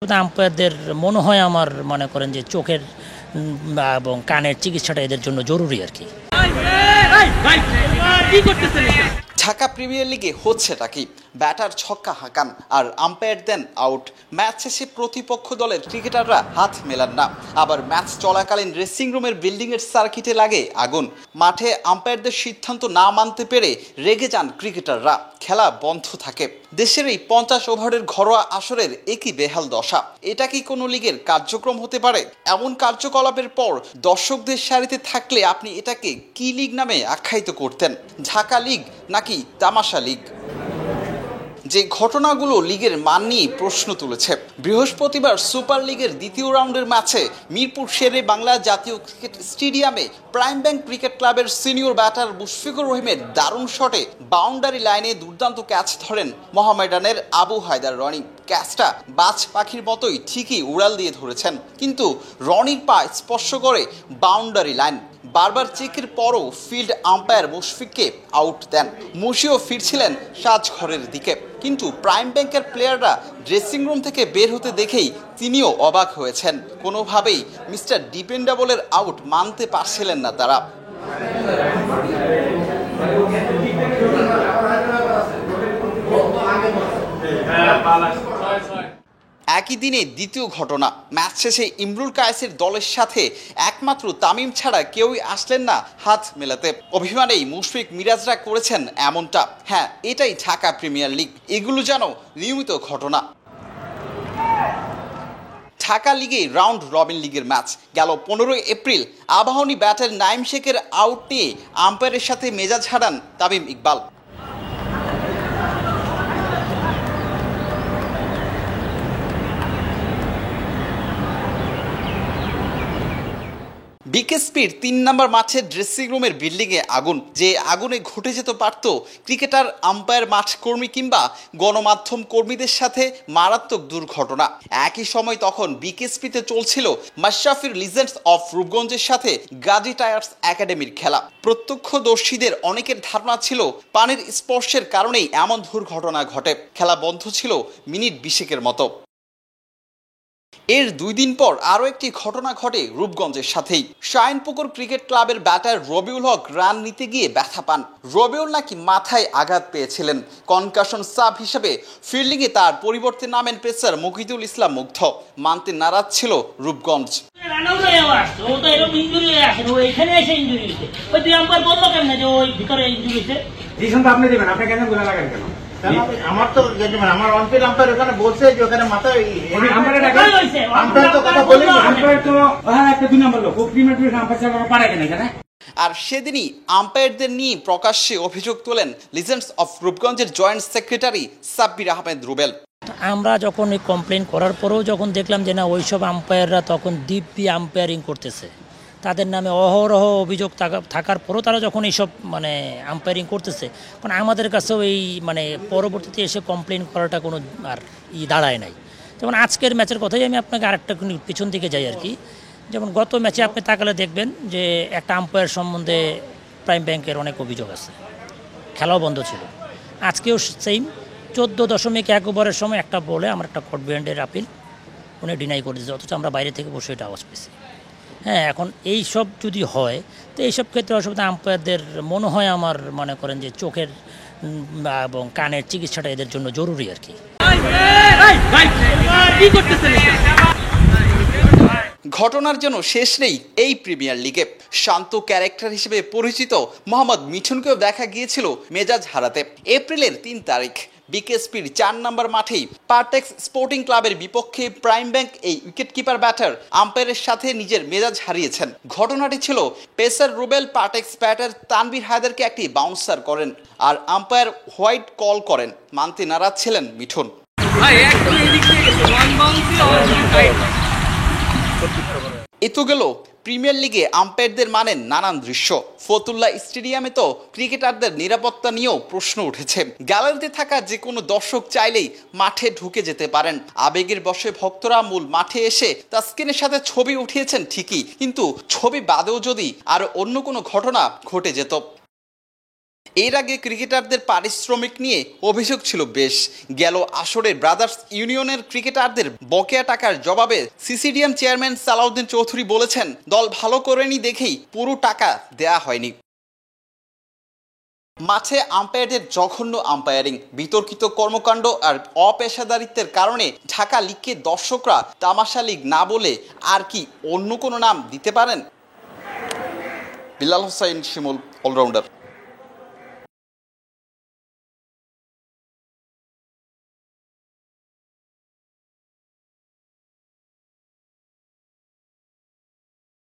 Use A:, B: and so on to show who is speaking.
A: আম্পায়ারদের মনে হয় আমার মনে করেন যে চোখের এবং কানের চিকিৎসাটা এদের জন্য জরুরি আর কি।
B: ঢাকা প্রিমিয়ার লিগে হচ্ছেটা কি? ব্যাটার ছক্কা হাঁকান আর আম্পায়ার দেন আউট। ম্যাচ শেষে প্রতিপক্ষ দলের ক্রিকেটাররা হাত মেলান না, আবার ম্যাচ চলাকালীন ড্রেসিং রুমের বিল্ডিংয়ের সার্কিটে লাগে আগুন। মাঠে আম্পায়ারদের সিদ্ধান্ত না মানতে পেরে রেগে যান ক্রিকেটাররা, খেলা বন্ধ থাকে। দেশের এই 50 ওভারের ঘরোয়া আসরের একই বেহাল দশা। এটা কি কোনো লিগের কার্যক্রম হতে পারে? এমন কার্যকলাপের পর দর্শকদের সারিতে থাকলে আপনি এটাকে কি লিগ নামে আখ্যায়িত করতেন? ঢাকা লিগ নাকি তামাশা লিগ? যে ঘটনাগুলো লিগের মান নিয়ে প্রশ্ন তুলেছে। বৃহস্পতিবার সুপার লিগের দ্বিতীয় রাউন্ডের ম্যাচে মিরপুর শেরে বাংলা জাতীয় ক্রিকেট স্টেডিয়ামে প্রাইম ব্যাংক ক্রিকেট ক্লাবের সিনিয়র ব্যাটার মুশফিকুর রহিমের দারুণ শটে বাউন্ডারি লাইনে দুর্দান্ত ক্যাচ ধরেন মোহামেডানের আবু হায়দার রনি। ক্যাচটা বাজ পাখির মতোই ঠিকই উড়াল দিয়ে ধরেছেন, কিন্তু রনির পা স্পর্শ করে বাউন্ডারি লাইন। বারবার চেকের পরও ফিল্ড আম্পায়ার মুশফিককে আউট দেন। মুশিও ফিরছিলেন সাজঘরের দিকে, কিন্তু প্রাইম ব্যাংকের প্লেয়াররা ড্রেসিং রুম থেকে বের হতে দেখেই তিনিও অবাক হয়েছেন। কোনোভাবেই মিস্টার ডিপেন্ডেবলের আউট মানতে পারছিলেন না তারা। একই দিনে দ্বিতীয় ঘটনা। ম্যাচ শেষে ইমরুল কায়েসের দলের সাথে একমাত্র তামিম ছাড়া কেউই আসলেন না হাত মেলাতে। অভিমানেই মুশফিক মিরাজরা করেছেন এমনটা। হ্যাঁ, এটাই ঢাকা প্রিমিয়ার লিগ। এগুলো যেন নিয়মিত ঘটনা। ঢাকা লিগে রাউন্ড রবিন লিগের ম্যাচ গেল 15 এপ্রিল। আবাহনী ব্যাটার নাইম শেখের আউট নিয়ে আম্পায়ারের সাথে মেজাজ হারান তামিম ইকবাল। বিকেএসপির 3 নম্বর মাঠের ড্রেসিং রুমের বিল্ডিংয়ে আগুন। যে আগুনে ঘটে যেতে পারত ক্রিকেটার, আম্পায়ার, মাঠ কর্মী কিংবা গণমাধ্যম কর্মীদের সাথে মারাত্মক দুর্ঘটনা। একই সময় তখন বিকেএসপিতে চলছিল মাশরাফির লিজেন্ডস অফ রূপগঞ্জের সাথে গাজী টায়ার্স একাডেমির খেলা। প্রত্যক্ষদর্শীদের অনেকের ধারণা ছিল পানির স্পর্শের কারণেই এমন দুর্ঘটনা ঘটে। খেলা বন্ধ ছিল মিনিট 20 মতো। এর 2 দিন পর আরও একটি ঘটনা ঘটে রূপগঞ্জের সাথেই। শাইনপুকুর ক্রিকেট ক্লাবের ব্যাটার রবিউল হক রান নিতে গিয়ে ব্যথা পান। রবিউল নাকি মাথায় আঘাত পেয়েছিলেন। কনকাশন সাব হিসেবে ফিল্ডিংয়ে তার পরিবর্তে নামেন পেসার মুকিদুল ইসলাম মুগ্ধ। মানতে নারাজ ছিল রূপগঞ্জ।
C: আমার তো আমার অনফিল্ড আম্পায়ার ওখানে বলছে যে ওখানে মাথায় আম্পায়ার তো কথা বলি আম্পায়ার তো একটা 2 নম্বর লোক পারে কিনা।
B: আর সেদিনই আম্পায়ারদের নিয়ে প্রকাশ্যে অভিযোগ তোলেন লিজেন্ডস অফ রূপগঞ্জের জয়েন্ট সেক্রেটারি সাব্বির আহমেদ রুবেল।
A: আমরা যখন এই কমপ্লেন করার পরেও যখন দেখলাম যে না, ওইসব আম্পায়াররা তখন দিব্যি আম্পায়ারিং করতেছে, তাদের নামে অহরহ অভিযোগ থাকার পরও তারা যখন এইসব আম্পায়ারিং করতেছে, কারণ আমাদের কাছেও এই পরবর্তীতে এসে কমপ্লেন করাটা কোনো আর দাঁড়ায় নাই। যেমন আজকের ম্যাচের কথাই আমি আপনাকে আরেকটা পিছন দিকে যাই আর কি। যেমন গত ম্যাচে আপনি তাকালে দেখবেন যে একটা আম্পায়ার সম্বন্ধে প্রাইম ব্যাংকের অনেক অভিযোগ আছে, খেলাও বন্ধ ছিল। আজকেও সেম 14.1 ওভারের সময় একটা বলে আমার একটা কোর্ট বিহাইন্ডের আপিল উনি ডিনাই করে দিয়েছে, অথচ আমরা বাইরে থেকে বসে এটা আওয়াজ পেয়েছি। হ্যাঁ, এখন এই সব যদি হয় তো এইসব ক্ষেত্রে অসুবিধা আম্পায়ারদের মনে হয় আমার মনে করেন যে চোখের এবং কানের চিকিৎসাটা এদের জন্য জরুরি আর কি।
B: ঘটনার জন্য শেষ নেই এই প্রিমিয়ার লিগে। শান্ত ক্যারেক্টার হিসেবে পরিচিত মোহাম্মদ মিঠুনকেও দেখা গিয়েছিল মেজাজ হারাতে। এপ্রিলের 3 তারিখ বিকেএসপির 4 নম্বর মাঠেই পারটেক্স স্পোর্টিং ক্লাবের বিপক্ষে প্রাইম ব্যাংক এই উইকেটকিপার ব্যাটার আম্পায়ারের সাথে নিজের মেজাজ হারিয়েছেন। ঘটনাটি ছিল পেসার রুবেল পারটেক্স ব্যাটার তানভীর হায়দারকে একটি বাউন্সার করেন আর আম্পায়ার হোয়াইট কল করেন। মানতে নারাজ ছিলেন মিঠুন। এ তো গেল প্রিমিয়ার লিগে আম্পায়ারদের মানেন নানান দৃশ্য। ফতুল্লা স্টেডিয়ামে তো ক্রিকেটারদের নিরাপত্তা নিয়েও প্রশ্ন উঠেছে। গ্যালারিতে থাকা যে কোনো দর্শক চাইলেই মাঠে ঢুকে যেতে পারেন। আবেগের বশে ভক্তরা মূল মাঠে এসে তাসকিনের সাথে ছবি উঠিয়েছেন ঠিকই, কিন্তু ছবি বাদেও যদি আর অন্য কোনো ঘটনা ঘটে যেত এর আগে ক্রিকেটারদের পারিশ্রমিক নিয়ে অভিযোগ ছিল বেশ। গেল আসরে ব্রাদার্স ইউনিয়নের ক্রিকেটারদের বকেয়া টাকার জবাবে সিসিডিএম চেয়ারম্যান সালাউদ্দিন চৌধুরী বলেছেন, দল ভালো করেনি দেখেই পুরো টাকা দেয়া হয়নি। মাঠে আম্পায়ারদের জঘন্য আম্পায়ারিং, বিতর্কিত কর্মকাণ্ড আর অপেশাদারিত্বের কারণে ঢাকা লিগকে দর্শকরা তামাশা লিগ না বলে আর কি অন্য কোনো নাম দিতে পারেন? বিলাল হোসাইন শিমুল, অলরাউন্ডার।